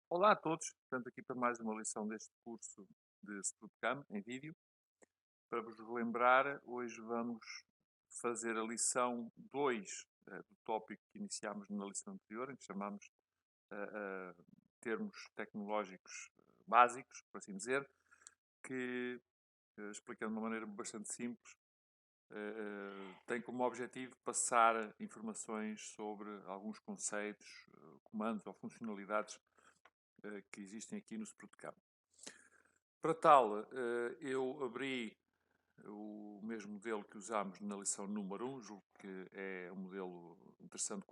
Olá a todos, portanto aqui para mais uma lição deste curso de Scrutcam em vídeo. Para vos relembrar, hoje vamos fazer a lição 2 do tópico que iniciámos na lição anterior, em que chamamos termos tecnológicos básicos, por assim dizer, que, explicando de uma maneira bastante simples, tem como objetivo passar informações sobre alguns conceitos, comandos ou funcionalidades que existem aqui no Scrutcam. Para tal, eu abri o mesmo modelo que usámos na lição número 1, julgo que é um modelo interessante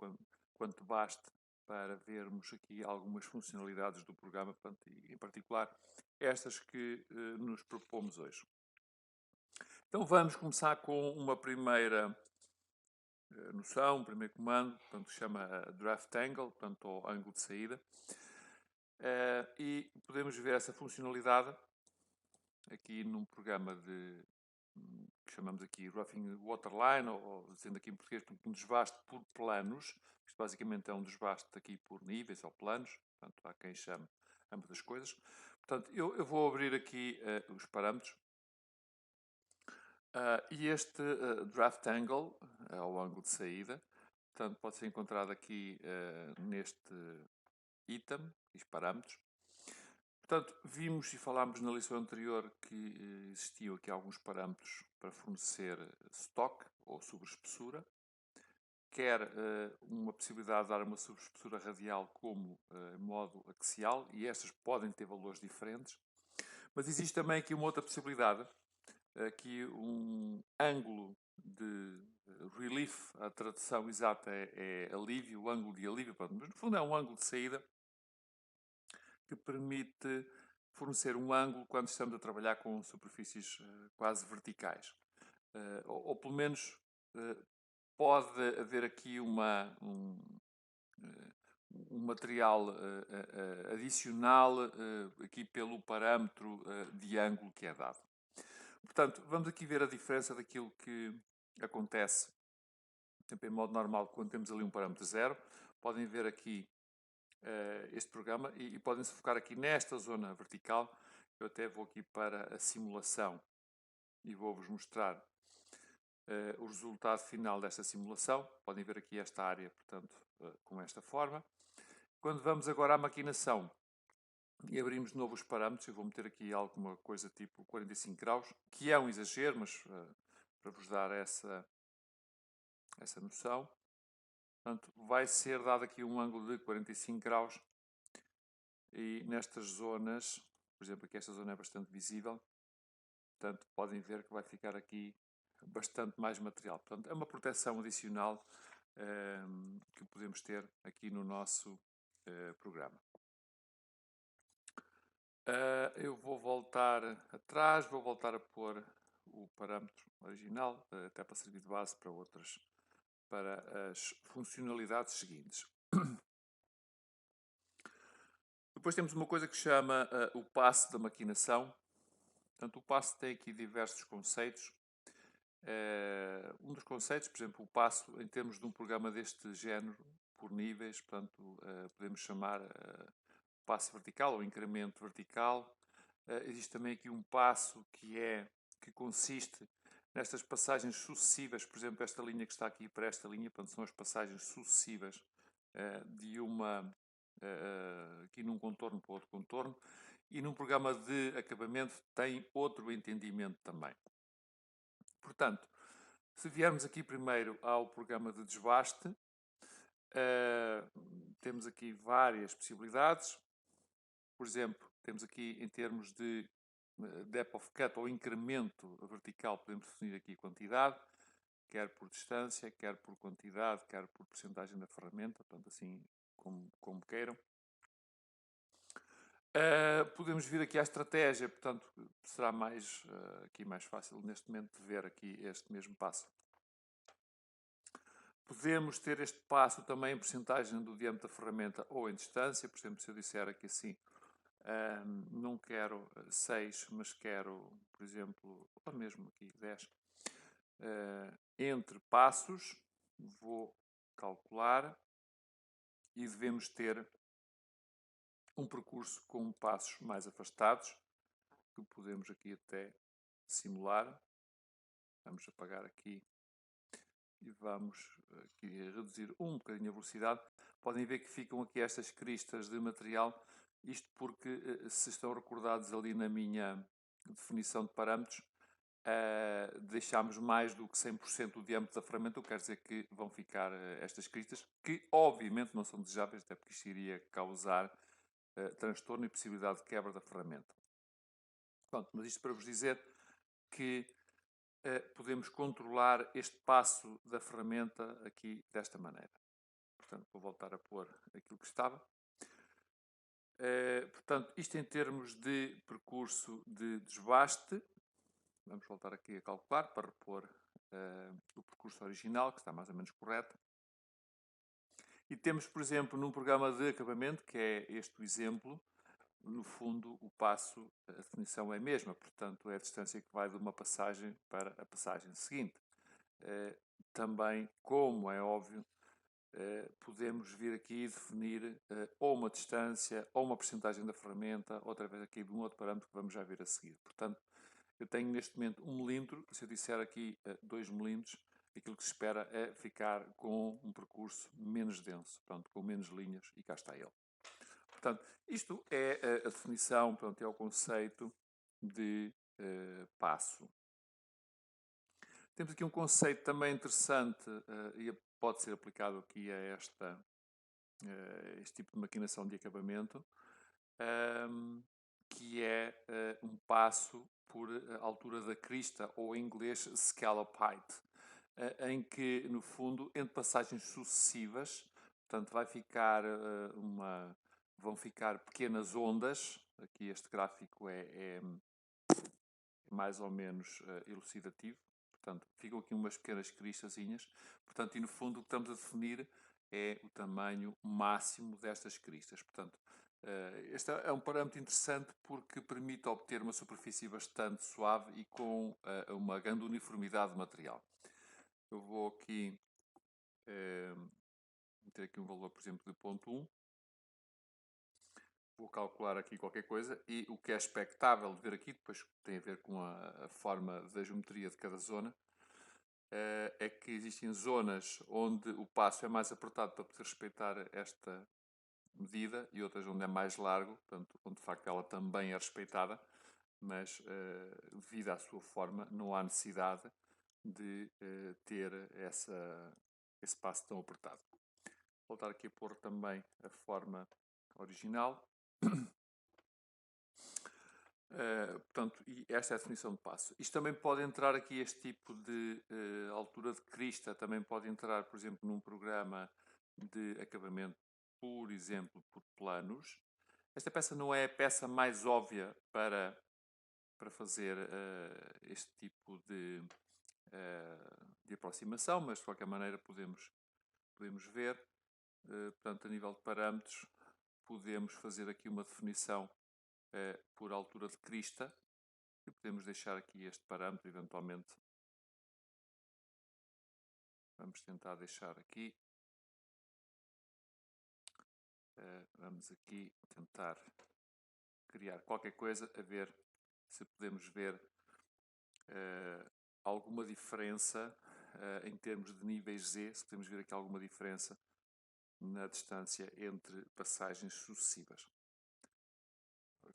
quanto baste para vermos aqui algumas funcionalidades do programa, portanto, e em particular estas que nos propomos hoje. Então vamos começar com uma primeira noção, um primeiro comando, portanto, que chama Draft Angle, portanto, o ângulo de saída. E podemos ver essa funcionalidade aqui num programa que chamamos aqui Roughing Waterline, ou dizendo aqui em português, um desbaste por planos. Isto basicamente é um desbaste aqui por níveis ou planos, portanto há quem chame ambas as coisas. Portanto, eu vou abrir aqui os parâmetros. E este draft angle é o ângulo de saída, portanto pode ser encontrado aqui neste item, os parâmetros. Portanto, vimos e falámos na lição anterior que existiam aqui alguns parâmetros para fornecer stock ou sobreespessura, quer uma possibilidade de dar uma sobreespessura radial como modo axial, e estas podem ter valores diferentes, mas existe também aqui uma outra possibilidade, aqui um ângulo de relief, a tradução exata é alívio, o ângulo de alívio, mas no fundo é um ângulo de saída que permite fornecer um ângulo quando estamos a trabalhar com superfícies quase verticais. Ou pelo menos pode haver aqui um material adicional aqui pelo parâmetro de ângulo que é dado. Portanto, vamos aqui ver a diferença daquilo que acontece em modo normal quando temos ali um parâmetro zero. Podem ver aqui este programa e podem-se focar aqui nesta zona vertical. Eu até vou aqui para a simulação e vou-vos mostrar o resultado final desta simulação. Podem ver aqui esta área, portanto, com esta forma. Quando vamos agora à maquinação e abrimos de novo os parâmetros, eu vou meter aqui alguma coisa tipo 45 graus, que é um exagero, mas para vos dar essa noção. Portanto, vai ser dado aqui um ângulo de 45 graus e nestas zonas, por exemplo, aqui esta zona é bastante visível, portanto, podem ver que vai ficar aqui bastante mais material. Portanto, é uma proteção adicional que podemos ter aqui no nosso programa. Eu vou voltar atrás, vou voltar a pôr o parâmetro original, até para servir de base para outras, para as funcionalidades seguintes. Depois temos uma coisa que chama o passo da maquinação. Portanto, o passo tem aqui diversos conceitos. Um dos conceitos, por exemplo, o passo em termos de um programa deste género, por níveis, portanto, podemos chamar passo vertical ou incremento vertical. Existe também aqui um passo que consiste nestas passagens sucessivas, por exemplo, esta linha que está aqui para esta linha, portanto, são as passagens sucessivas de uma aqui num contorno para outro contorno, e num programa de acabamento tem outro entendimento também. Portanto, se viermos aqui primeiro ao programa de desbaste, temos aqui várias possibilidades. Por exemplo, temos aqui em termos de depth of cut ou incremento vertical, podemos definir aqui quantidade, quer por distância, quer por quantidade, quer por porcentagem da ferramenta, portanto assim como queiram. Podemos vir aqui à estratégia, portanto será aqui mais fácil neste momento de ver aqui este mesmo passo. Podemos ter este passo também em porcentagem do diâmetro da ferramenta ou em distância. Por exemplo, se eu disser aqui assim, não quero 6, mas quero, por exemplo, ou mesmo aqui 10, entre passos, vou calcular e devemos ter um percurso com passos mais afastados, que podemos aqui até simular. Vamos apagar aqui e vamos aqui reduzir um bocadinho a velocidade. Podem ver que ficam aqui estas cristas de material, isto porque, se estão recordados ali na minha definição de parâmetros, deixámos mais do que 100% do diâmetro da ferramenta, o que quer dizer que vão ficar estas cristas, que obviamente não são desejáveis, até porque isto iria causar transtorno e possibilidade de quebra da ferramenta. Pronto, mas isto para vos dizer que podemos controlar este passo da ferramenta aqui desta maneira. Portanto, vou voltar a pôr aquilo que estava. Portanto, isto em termos de percurso de desbaste, vamos voltar aqui a calcular para repor o percurso original, que está mais ou menos correto. E temos, por exemplo, num programa de acabamento, que é este o exemplo, no fundo o passo, a definição é a mesma, portanto é a distância que vai de uma passagem para a passagem seguinte. Também, como é óbvio, podemos vir aqui definir ou uma distância ou uma percentagem da ferramenta, outra vez aqui de um outro parâmetro que vamos já ver a seguir. Portanto, eu tenho neste momento 1 milímetro, se eu disser aqui 2 milímetros, aquilo que se espera é ficar com um percurso menos denso, portanto, com menos linhas, e cá está ele. Portanto, isto é a definição, portanto, é o conceito de passo. Temos aqui um conceito também interessante e pode ser aplicado aqui a este tipo de maquinação de acabamento, que é um passo por altura da crista, ou em inglês scallop height, em que, no fundo, entre passagens sucessivas, portanto, vão ficar pequenas ondas. Aqui este gráfico é mais ou menos elucidativo. Portanto, ficam aqui umas pequenas cristazinhas. Portanto, e no fundo o que estamos a definir é o tamanho máximo destas cristas. Portanto, este é um parâmetro interessante porque permite obter uma superfície bastante suave e com uma grande uniformidade de material. Eu vou aqui meter aqui um valor, por exemplo, de 0,1. Vou calcular aqui qualquer coisa e o que é expectável de ver aqui, depois tem a ver com a forma da geometria de cada zona, é que existem zonas onde o passo é mais apertado para poder respeitar esta medida e outras onde é mais largo, portanto, onde de facto ela também é respeitada, mas devido à sua forma não há necessidade de ter esse passo tão apertado. Vou voltar aqui a pôr também a forma original. Portanto, e esta é a definição de passo. Isto também pode entrar aqui, este tipo de altura de crista, também pode entrar, por exemplo, num programa de acabamento, por exemplo, por planos. Esta peça não é a peça mais óbvia para fazer este tipo de aproximação, mas de qualquer maneira podemos ver. Portanto, a nível de parâmetros, podemos fazer aqui uma definição por altura de crista e podemos deixar aqui este parâmetro eventualmente. Vamos tentar deixar aqui. Vamos aqui tentar criar qualquer coisa, a ver se podemos ver alguma diferença em termos de níveis Z, se podemos ver aqui alguma diferença na distância entre passagens sucessivas.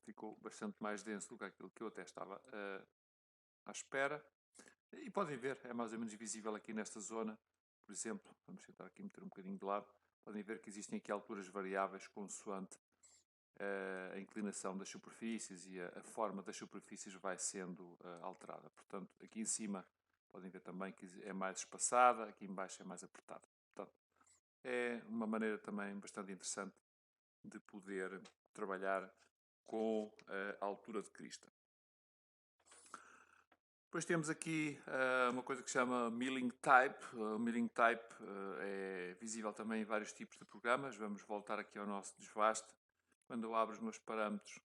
Ficou bastante mais denso do que aquilo que eu até estava à espera. E podem ver, é mais ou menos visível aqui nesta zona. Por exemplo, vamos tentar aqui meter um bocadinho de lado. Podem ver que existem aqui alturas variáveis consoante a inclinação das superfícies e a forma das superfícies vai sendo alterada. Portanto, aqui em cima podem ver também que é mais espaçada, aqui em baixo é mais apertada. Portanto, é uma maneira também bastante interessante de poder trabalhar com a altura de crista. Depois temos aqui uma coisa que se chama Milling Type. O Milling Type é visível também em vários tipos de programas. Vamos voltar aqui ao nosso desvaste. Quando eu abro os meus parâmetros,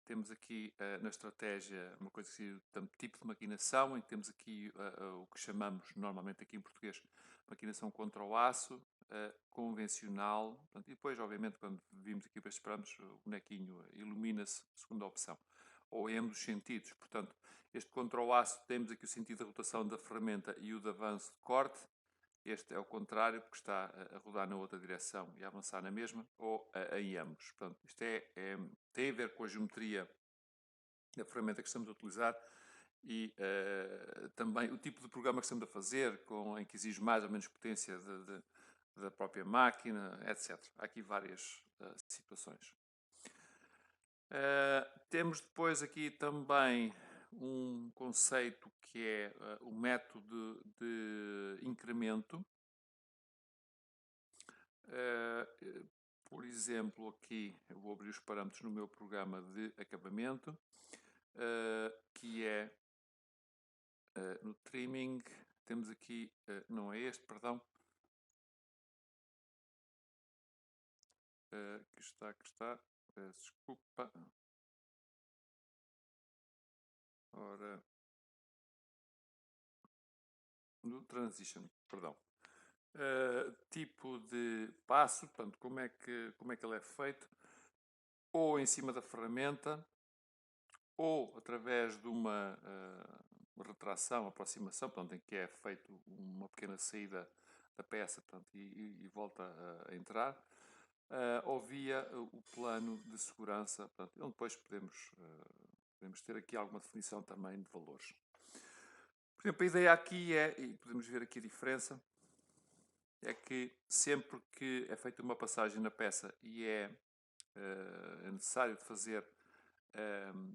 Temos aqui na estratégia uma coisa que se chama tipo de maquinação, em que temos aqui o que chamamos normalmente aqui em português maquinação contra o aço, convencional, portanto, e depois obviamente quando vimos aqui para estes parâmetros o bonequinho ilumina-se, segunda opção, ou em ambos os sentidos, portanto este contra o aço temos aqui o sentido de rotação da ferramenta e o de avanço de corte. Este é o contrário, porque está a rodar na outra direção e a avançar na mesma, ou em ambos. Portanto, isto tem a ver com a geometria da ferramenta que estamos a utilizar e também o tipo de programa que estamos a fazer, em que exige mais ou menos potência da própria máquina, etc. Há aqui várias situações. Temos depois aqui também um conceito que é o método de incremento. Por exemplo, aqui eu vou abrir os parâmetros no meu programa de acabamento, que é no trimming, temos aqui, não é este, perdão, que está, peço desculpa, ora, no transition, perdão. Tipo de passo, portanto, como é que ele é feito, ou em cima da ferramenta, ou através de uma retração, aproximação, portanto, em que é feito uma pequena saída da peça, portanto, e volta a entrar, ou via o plano de segurança, portanto, onde depois podemos ter aqui alguma definição também de valores. Por exemplo, a ideia aqui é, e podemos ver aqui a diferença, é que sempre que é feita uma passagem na peça e é necessário fazer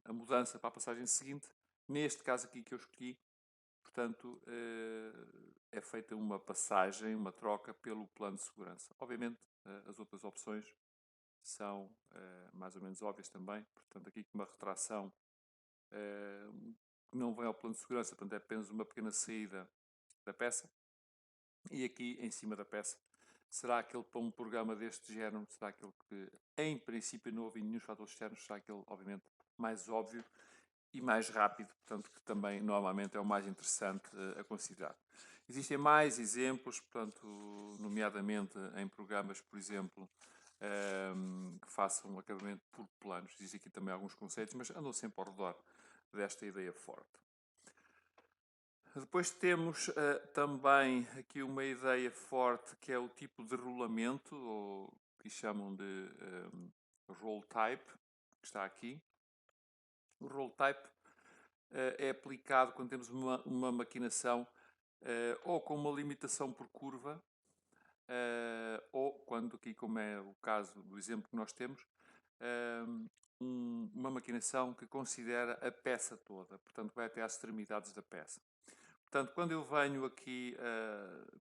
a mudança para a passagem seguinte, neste caso aqui que eu escolhi, portanto, é feita uma passagem, uma troca pelo plano de segurança. Obviamente, as outras opções são mais ou menos óbvias também, portanto, aqui com uma retração que não vem ao plano de segurança, portanto, é apenas uma pequena saída da peça. E aqui, em cima da peça, será aquele para um programa deste género, será aquele que, em princípio, não houve nenhum fatores externos, será aquele, obviamente, mais óbvio e mais rápido, portanto, que também normalmente é o mais interessante a considerar. Existem mais exemplos, portanto, nomeadamente em programas, por exemplo, que façam um acabamento por planos. Existem aqui também alguns conceitos, mas andam sempre ao redor desta ideia forte. Depois temos também aqui uma ideia forte que é o tipo de rolamento, ou que chamam de roll type, que está aqui. O roll type é aplicado quando temos uma maquinação ou com uma limitação por curva, ou quando aqui, como é o caso do exemplo que nós temos, uma maquinação que considera a peça toda, portanto vai até às extremidades da peça. Portanto, quando eu venho aqui,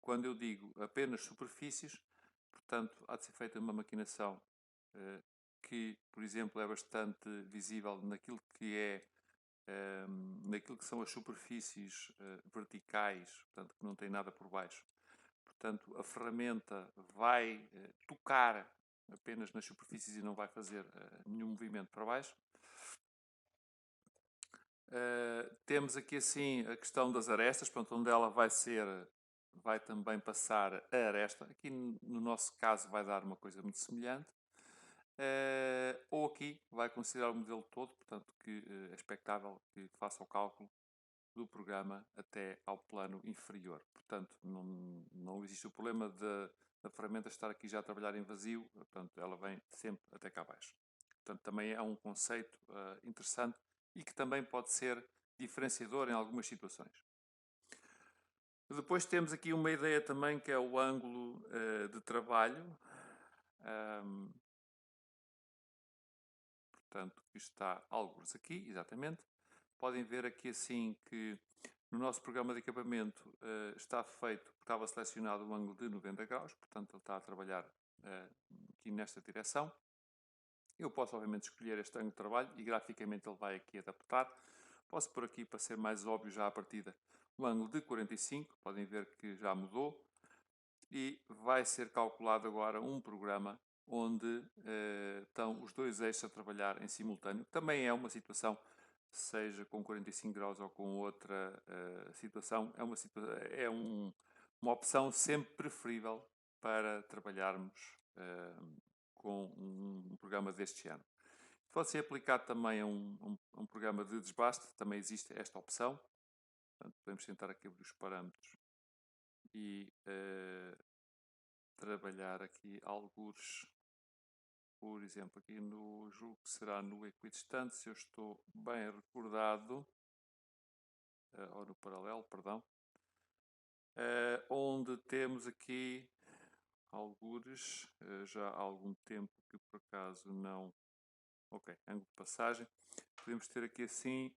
quando eu digo apenas superfícies, portanto, há de ser feita uma maquinação que, por exemplo, é bastante visível naquilo que são as superfícies verticais, portanto, que não tem nada por baixo. Portanto, a ferramenta vai tocar apenas nas superfícies e não vai fazer nenhum movimento para baixo. Temos aqui assim a questão das arestas, portanto, onde ela vai também passar a aresta. Aqui no nosso caso vai dar uma coisa muito semelhante. Ou aqui vai considerar o modelo todo, portanto, que é expectável que faça o cálculo do programa até ao plano inferior. Portanto, não existe o problema da ferramenta estar aqui já a trabalhar em vazio, portanto, ela vem sempre até cá abaixo. Portanto, também é um conceito interessante e que também pode ser diferenciador em algumas situações. Depois temos aqui uma ideia também que é o ângulo de trabalho. Portanto, está alguns aqui, exatamente. Podem ver aqui assim que no nosso programa de acabamento está feito, estava selecionado um ângulo de 90 graus, portanto ele está a trabalhar aqui nesta direção. Eu posso obviamente escolher este ângulo de trabalho e graficamente ele vai aqui adaptar. Posso pôr aqui para ser mais óbvio já à partida um ângulo de 45, podem ver que já mudou. E vai ser calculado agora um programa onde estão os dois eixos a trabalhar em simultâneo. Também é uma situação, seja com 45 graus ou com outra situação, uma opção sempre preferível para trabalharmos com um programa deste género. Pode ser aplicado também a um programa de desbaste, também existe esta opção. Portanto, podemos tentar aqui abrir os parâmetros e trabalhar aqui alguns, por exemplo, aqui no julgo que será no equidistante, se eu estou bem recordado, ou no paralelo, perdão, onde temos aqui algures, já há algum tempo que por acaso não... Ok, ângulo de passagem. Podemos ter aqui assim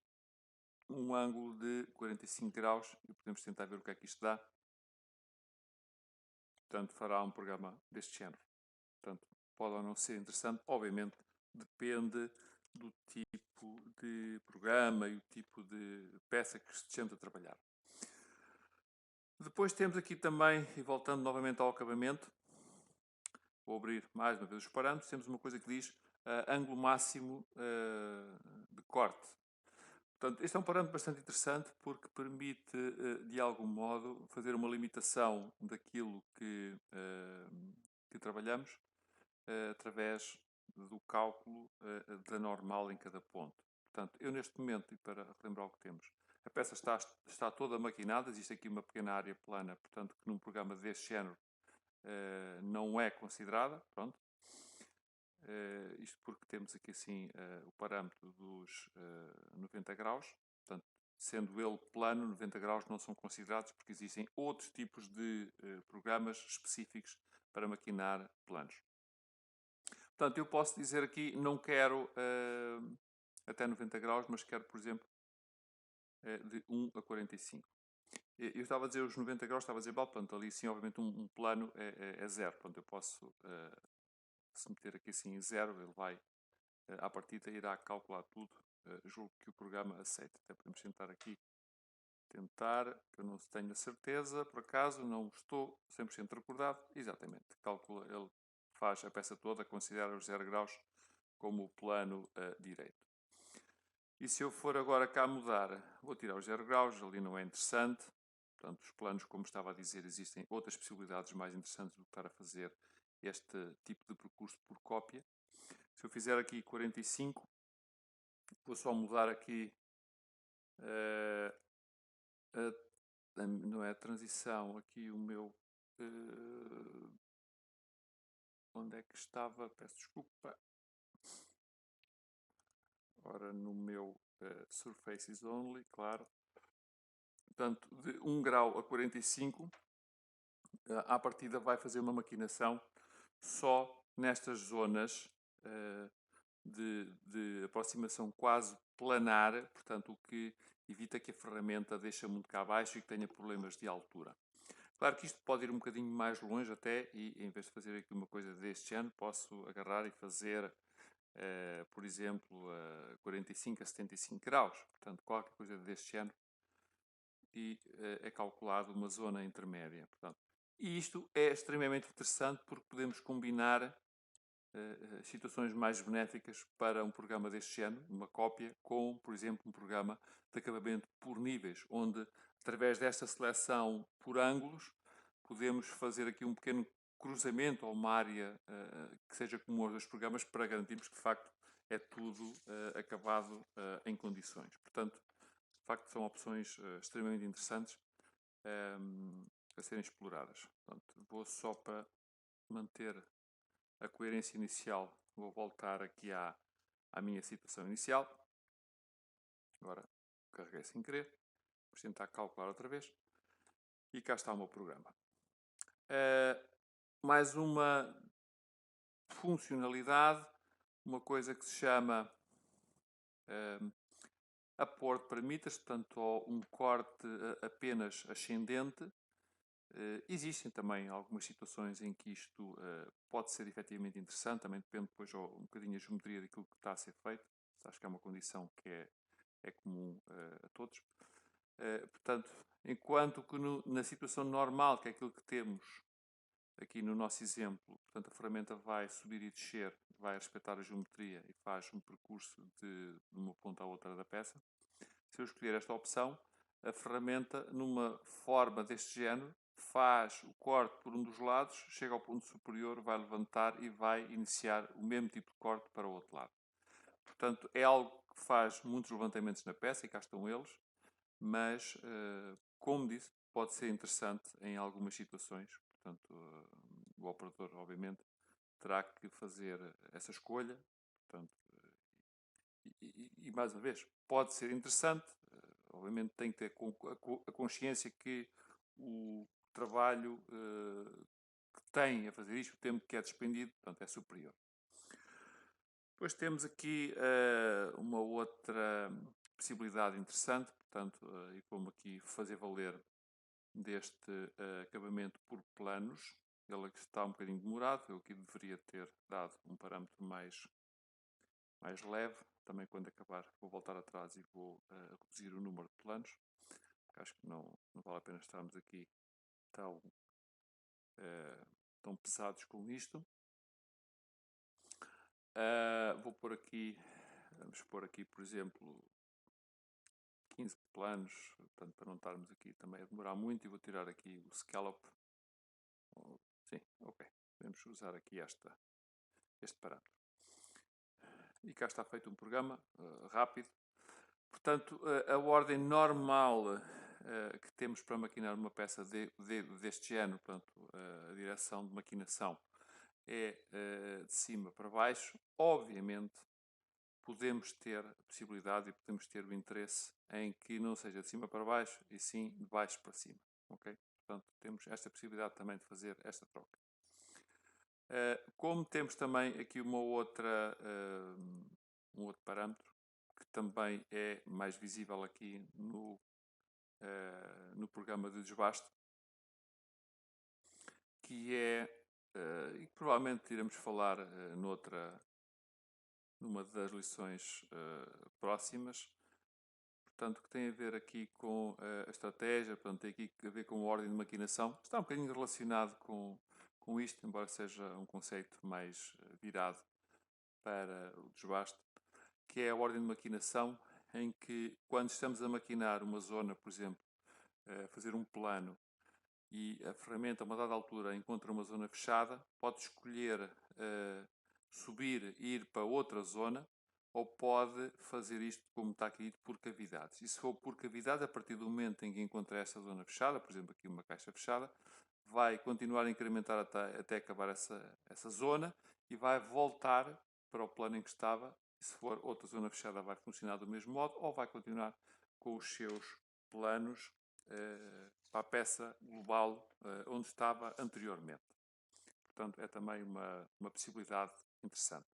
um ângulo de 45 graus e podemos tentar ver o que é que isto dá. Portanto, fará um programa deste género. Portanto, pode ou não ser interessante. Obviamente, depende do tipo de programa e o tipo de peça que estejamos a trabalhar. Depois temos aqui também, e voltando novamente ao acabamento, vou abrir mais uma vez os parâmetros, temos uma coisa que diz ângulo máximo de corte. Portanto, este é um parâmetro bastante interessante porque permite, de algum modo, fazer uma limitação daquilo que trabalhamos através do cálculo da normal em cada ponto. Portanto, eu neste momento, e para relembrar o que temos, a peça está toda maquinada, existe aqui uma pequena área plana, portanto, que num programa deste género não é considerada, pronto. Isto porque temos aqui assim o parâmetro dos 90 graus, portanto, sendo ele plano, 90 graus não são considerados porque existem outros tipos de programas específicos para maquinar planos. Portanto, eu posso dizer aqui, não quero até 90 graus, mas quero, por exemplo, de 1 a 45. Eu estava a dizer os 90 graus, estava a dizer, portanto, ali sim, obviamente, um plano é zero. Portanto, eu posso, se meter aqui assim em zero, ele vai, à partida, irá calcular tudo. Julgo que o programa aceita. Até podemos tentar aqui, que eu não tenho a certeza, por acaso, não estou 100% recordado. Exatamente, calcula, ele faz a peça toda, considera os 0 graus como o plano direito. E se eu for agora cá mudar, vou tirar os 0 graus, ali não é interessante. Portanto, os planos, como estava a dizer, existem outras possibilidades mais interessantes do que estar a fazer este tipo de percurso por cópia. Se eu fizer aqui 45, vou só mudar aqui, não é a transição, aqui o meu... onde é que estava? Peço desculpa. Ora, no meu Surfaces Only, claro. Portanto, de 1 grau a 45, à partida vai fazer uma maquinação só nestas zonas de aproximação quase planar, portanto, o que evita que a ferramenta deixe muito cá abaixo e que tenha problemas de altura. Claro que isto pode ir um bocadinho mais longe até, e em vez de fazer aqui uma coisa deste género, posso agarrar e fazer, por exemplo, 45 a 75 graus, portanto, qualquer coisa deste género, e é calculado uma zona intermédia. Portanto, e isto é extremamente interessante porque podemos combinar situações mais benéficas para um programa deste género, uma cópia, com, por exemplo, um programa de acabamento por níveis, onde, através desta seleção por ângulos, podemos fazer aqui um pequeno cruzamento ou uma área que seja comum aos dois programas para garantirmos que, de facto, é tudo acabado em condições. Portanto, de facto, são opções extremamente interessantes a serem exploradas. Portanto, vou só para manter a coerência inicial, vou voltar aqui à minha situação inicial. Agora carreguei sem querer. Vamos tentar calcular outra vez. E cá está o meu programa. Mais uma funcionalidade, uma coisa que se chama upward parameters, portanto, um corte apenas ascendente. Existem também algumas situações em que isto pode ser efetivamente interessante, também depende depois um bocadinho da geometria daquilo que está a ser feito. Acho que é uma condição que é comum a todos. Portanto, enquanto que na situação normal, que é aquilo que temos, aqui no nosso exemplo, portanto, a ferramenta vai subir e descer, vai respeitar a geometria e faz um percurso de uma ponta à outra da peça. Se eu escolher esta opção, a ferramenta, numa forma deste género, faz o corte por um dos lados, chega ao ponto superior, vai levantar e vai iniciar o mesmo tipo de corte para o outro lado. Portanto, é algo que faz muitos levantamentos na peça, e cá estão eles, mas, como disse, pode ser interessante em algumas situações. Portanto, o operador, obviamente, terá que fazer essa escolha. Portanto, e mais uma vez, pode ser interessante. Obviamente, tem que ter a consciência que o trabalho que tem a fazer isto, o tempo que é despendido, portanto, é superior. Depois temos aqui uma outra possibilidade interessante, portanto, e como aqui fazer valer deste acabamento por planos. Ele aqui está um bocadinho demorado, eu aqui deveria ter dado um parâmetro mais leve. Também quando acabar vou voltar atrás e vou reduzir o número de planos. Acho que não vale a pena estarmos aqui tão pesados com isto. Vamos pôr aqui, por exemplo, 15 planos, portanto, para não estarmos aqui também a demorar muito, e vou tirar aqui o scallop. Sim, ok. Podemos usar aqui este parâmetro. E cá está feito um programa rápido. Portanto, a ordem normal que temos para maquinar uma peça deste género, portanto, a direção de maquinação é de cima para baixo. Obviamente, podemos ter a possibilidade e podemos ter o interesse em que não seja de cima para baixo, e sim de baixo para cima. Ok? Portanto, temos esta possibilidade também de fazer esta troca. Como temos também aqui um outro parâmetro que também é mais visível aqui no programa de desbaste, que é, e que provavelmente iremos falar numa das lições próximas, portanto, que tem a ver aqui com a estratégia, portanto, tem aqui a ver com a ordem de maquinação. Está um bocadinho relacionado com isto, embora seja um conceito mais virado para o desbaste, que é a ordem de maquinação, em que quando estamos a maquinar uma zona, por exemplo, fazer um plano, e a ferramenta a uma dada altura encontra uma zona fechada, pode escolher subir e ir para outra zona, ou pode fazer isto, como está aqui dito, por cavidades. E se for por cavidade, a partir do momento em que encontra esta zona fechada, por exemplo aqui uma caixa fechada, vai continuar a incrementar até acabar essa zona, e vai voltar para o plano em que estava. E se for outra zona fechada, vai funcionar do mesmo modo, ou vai continuar com os seus planos para a peça global onde estava anteriormente. Portanto, é também uma possibilidade interessante.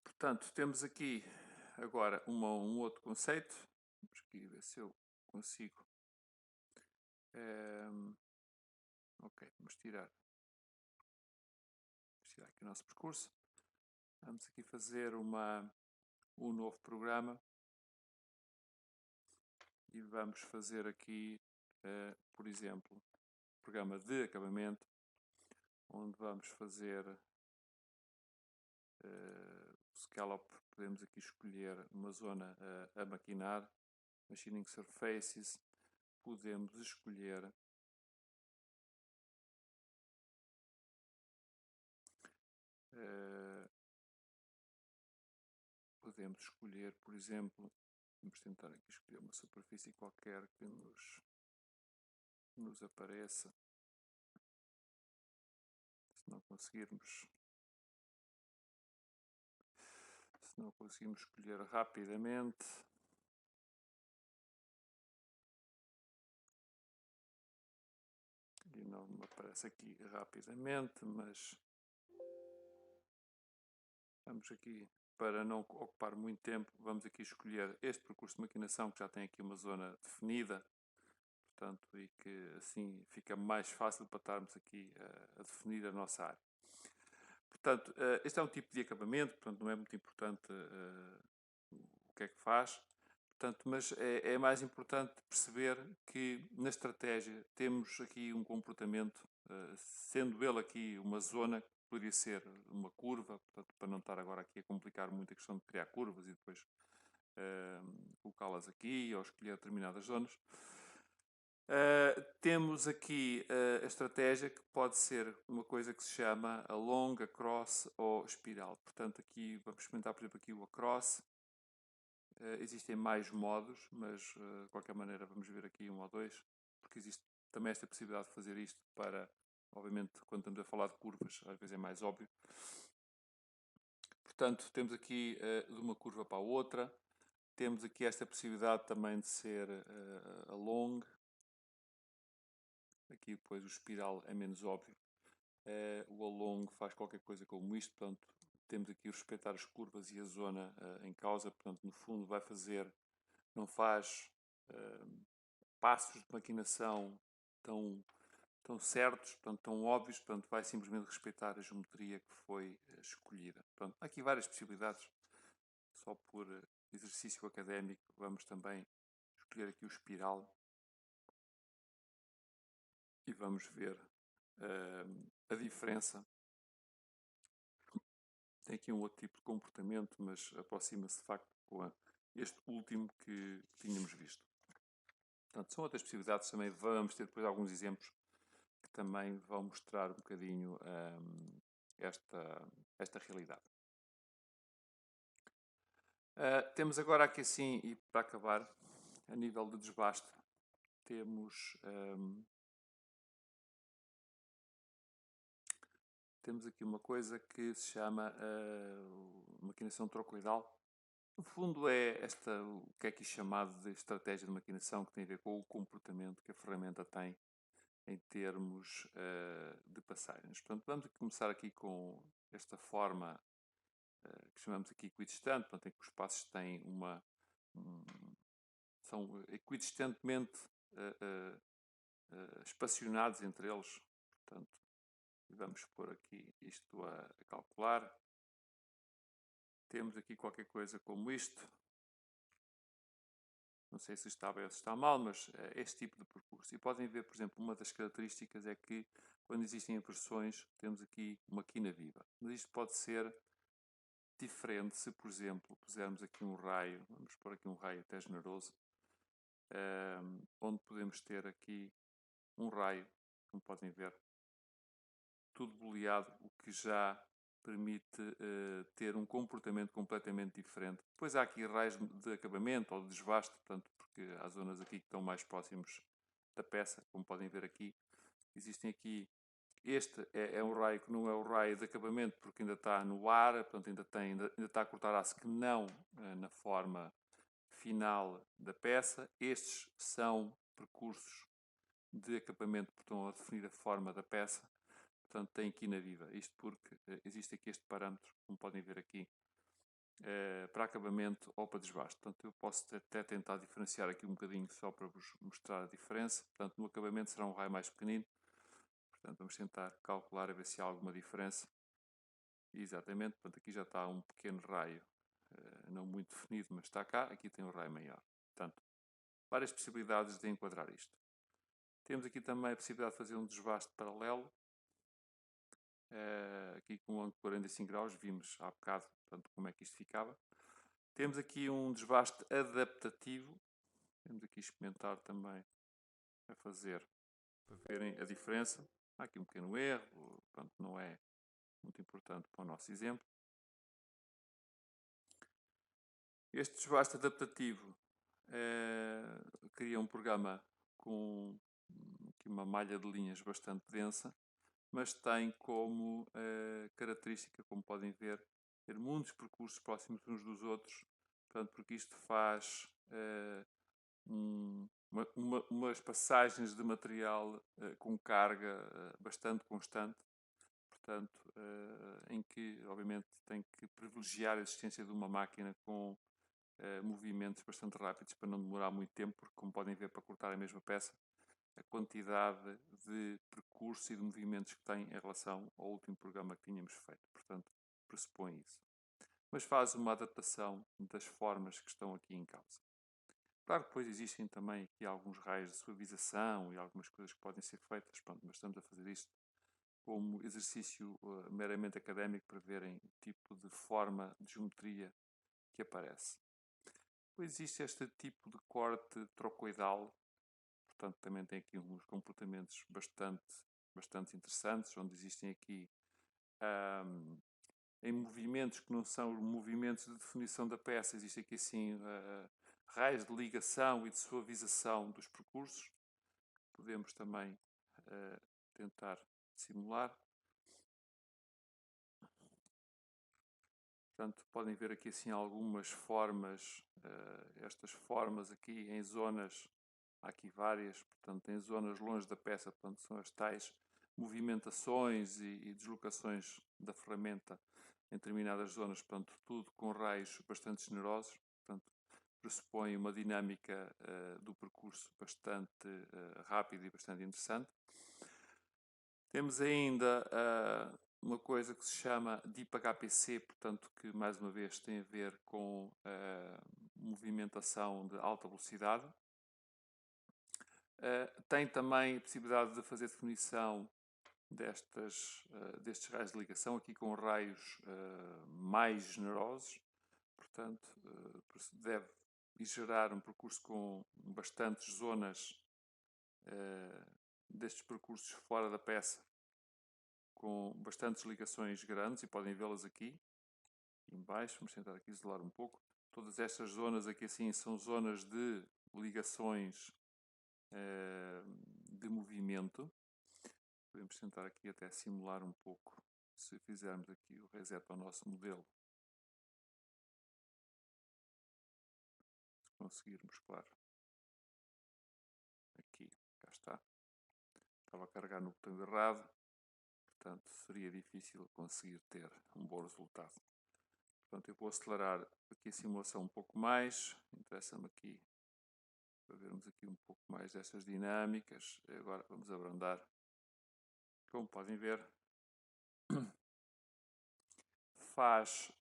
Portanto, temos aqui agora um outro conceito. Vamos aqui ver se eu consigo. Ok, vamos tirar aqui o nosso percurso. Vamos aqui fazer um novo programa. E vamos fazer aqui, por exemplo, programa de acabamento, onde vamos fazer o scallop. Podemos aqui escolher uma zona a maquinar, machining surfaces. Podemos escolher por exemplo, vamos tentar aqui escolher uma superfície qualquer que nos apareça. Se não conseguimos escolher rapidamente, e não me aparece aqui rapidamente, mas vamos aqui, para não ocupar muito tempo, vamos aqui escolher este percurso de maquinação, que já tem aqui uma zona definida, portanto, e que assim fica mais fácil para estarmos aqui a definir a nossa área. Portanto, este é um tipo de acabamento, portanto, não é muito importante o que é que faz. Portanto, mas é mais importante perceber que na estratégia temos aqui um comportamento, sendo ele aqui uma zona, que poderia ser uma curva, portanto, para não estar agora aqui a complicar muito a questão de criar curvas e depois colocá-las aqui ou escolher determinadas zonas. Temos aqui a estratégia que pode ser uma coisa que se chama a long, a cross ou espiral. Portanto, aqui vamos experimentar, por exemplo, aqui o across. Existem mais modos, mas de qualquer maneira vamos ver aqui um ou dois, porque existe também esta possibilidade de fazer isto para, obviamente, quando estamos a falar de curvas, às vezes é mais óbvio. Portanto, temos aqui de uma curva para a outra. Temos aqui esta possibilidade também de ser a long. Aqui depois o espiral é menos óbvio. O along faz qualquer coisa como isto, portanto, temos aqui o respeitar as curvas e a zona em causa, portanto, no fundo vai fazer, não faz passos de maquinação tão certos, portanto, tão óbvios, portanto, vai simplesmente respeitar a geometria que foi escolhida. Portanto, há aqui várias possibilidades, só por exercício académico, vamos também escolher aqui o espiral e vamos ver a diferença. Tem aqui um outro tipo de comportamento, mas aproxima-se de facto com este último que tínhamos visto. Portanto, são outras possibilidades também. Vamos ter depois alguns exemplos que também vão mostrar um bocadinho esta realidade. Temos agora aqui assim, e para acabar, a nível de desbaste, temos aqui uma coisa que se chama maquinação trocoidal. No fundo é o que é aqui chamado de estratégia de maquinação, que tem a ver com o comportamento que a ferramenta tem em termos de passagens. Portanto, vamos começar aqui com esta forma que chamamos aqui equidistante, portanto, em que os passos têm são equidistantemente espacionados entre eles. Portanto, vamos pôr aqui isto a calcular. Temos aqui qualquer coisa como isto. Não sei se está bem ou se está mal, mas é este tipo de percurso. E podem ver, por exemplo, uma das características é que quando existem inversões, temos aqui uma quina viva. Mas isto pode ser diferente se, por exemplo, pusermos aqui um raio, vamos pôr aqui um raio até generoso, onde podemos ter aqui um raio, como podem ver, tudo boleado, o que já permite ter um comportamento completamente diferente. Depois há aqui raios de acabamento ou de desbaste, portanto, porque há zonas aqui que estão mais próximos da peça, como podem ver aqui. Existem aqui, este é um raio que não é o raio de acabamento, porque ainda está no ar, portanto ainda está a cortar aço que não na forma final da peça. Estes são percursos de acabamento que estão a definir a forma da peça. Portanto, tem quina viva. Isto porque existe aqui este parâmetro, como podem ver aqui, para acabamento ou para desbaste. Portanto, eu posso até tentar diferenciar aqui um bocadinho só para vos mostrar a diferença. Portanto, no acabamento será um raio mais pequenino. Portanto, vamos tentar calcular a ver se há alguma diferença. Exatamente, portanto, aqui já está um pequeno raio, não muito definido, mas está cá. Aqui tem um raio maior. Portanto, várias possibilidades de enquadrar isto. Temos aqui também a possibilidade de fazer um desbaste paralelo. Aqui com um ângulo de 45 graus, vimos há bocado, portanto, como é que isto ficava. Temos aqui um desbaste adaptativo. Temos aqui experimentar também a fazer, para verem a diferença. Há aqui um pequeno erro, portanto, não é muito importante para o nosso exemplo. Este desbaste adaptativo cria um programa com aqui uma malha de linhas bastante densa, mas tem como característica, como podem ver, ter muitos percursos próximos uns dos outros, portanto, porque isto faz umas passagens de material com carga bastante constante, portanto, em que, obviamente, tem que privilegiar a existência de uma máquina com movimentos bastante rápidos para não demorar muito tempo, porque, como podem ver, para cortar a mesma peça, a quantidade de percurso e de movimentos que tem em relação ao último programa que tínhamos feito. Portanto, pressupõe isso. Mas faz uma adaptação das formas que estão aqui em causa. Claro que depois existem também aqui alguns raios de suavização e algumas coisas que podem ser feitas, pronto, mas estamos a fazer isto como exercício meramente académico para verem o tipo de forma de geometria que aparece. Depois existe este tipo de corte trocoidal, portanto também tem aqui uns comportamentos bastante interessantes, onde existem aqui em movimentos que não são movimentos de definição da peça, existe aqui assim raios de ligação e de suavização dos percursos. Podemos também tentar simular. Portanto, podem ver aqui assim algumas formas, estas formas aqui em zonas, há aqui várias, portanto em zonas longe da peça, portanto são as tais movimentações e deslocações da ferramenta em determinadas zonas, portanto tudo com raios bastante generosos, portanto pressupõe uma dinâmica do percurso bastante rápida e bastante interessante. Temos ainda uma coisa que se chama Deep HPC, portanto, que mais uma vez tem a ver com movimentação de alta velocidade. Tem também a possibilidade de fazer definição destes raios de ligação, aqui com raios mais generosos, portanto, deve gerar um percurso com bastantes zonas destes percursos fora da peça, com bastantes ligações grandes, e podem vê-las aqui em baixo. Vamos tentar aqui isolar um pouco. Todas estas zonas aqui assim são zonas de ligações de movimento. Podemos tentar aqui até simular um pouco, se fizermos aqui o reset ao nosso modelo. Se conseguirmos, claro. Aqui, cá está. Estava a carregar no botão errado, portanto seria difícil conseguir ter um bom resultado. Portanto, eu vou acelerar aqui a simulação um pouco mais. Interessa-me aqui para vermos aqui um pouco mais destas dinâmicas. Agora vamos abrandar. Como podem ver, faz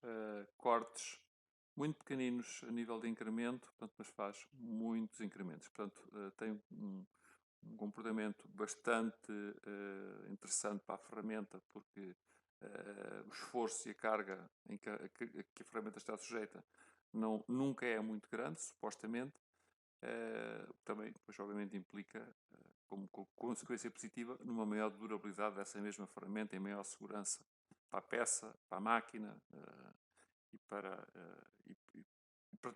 cortes muito pequeninos a nível de incremento, portanto, mas faz muitos incrementos. Portanto, tem um comportamento bastante interessante para a ferramenta, porque o esforço e a carga que a ferramenta está sujeita nunca é muito grande, supostamente. Também, pois, obviamente, implica, como consequência positiva, numa maior durabilidade dessa mesma ferramenta e maior segurança para a peça, para a máquina e para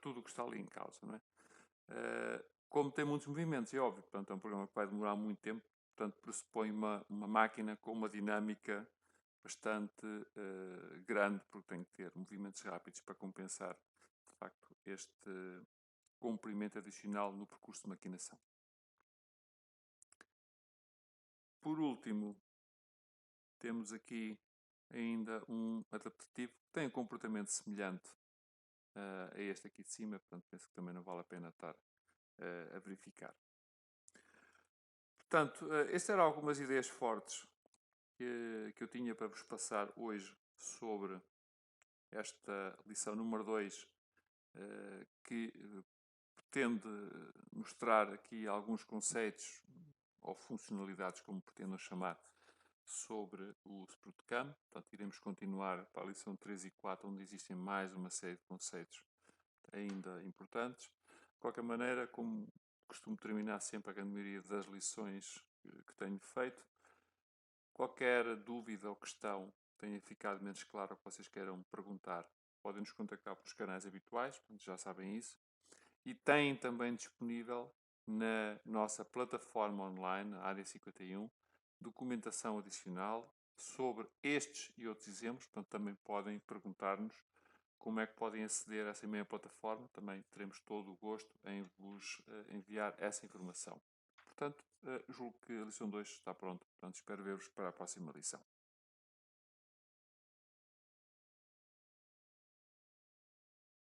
tudo o que está ali em causa, não é? Como tem muitos movimentos, é óbvio, portanto, é um programa que vai demorar muito tempo, portanto, pressupõe uma máquina com uma dinâmica bastante grande, porque tem que ter movimentos rápidos para compensar, de facto, este comprimento adicional no percurso de maquinação. Por último, temos aqui ainda um adaptativo que tem um comportamento semelhante a este aqui de cima, portanto penso que também não vale a pena estar a verificar. Portanto, estas eram algumas ideias fortes que eu tinha para vos passar hoje sobre esta lição número 2, que pretende mostrar aqui alguns conceitos ou funcionalidades, como pretendo chamar, sobre o SprutCam. Portanto, iremos continuar para a lição 3 e 4, onde existem mais uma série de conceitos ainda importantes. De qualquer maneira, como costumo terminar sempre a grande maioria das lições que tenho feito, qualquer dúvida ou questão tenha ficado menos claro ou que vocês queiram perguntar, podem nos contactar pelos canais habituais, já sabem isso. E têm também disponível na nossa plataforma online, Área 51, documentação adicional sobre estes e outros exemplos. Portanto, também podem perguntar-nos como é que podem aceder a essa mesma plataforma. Também teremos todo o gosto em vos enviar essa informação. Portanto, julgo que a lição 2 está pronta. Portanto, espero ver-vos para a próxima lição.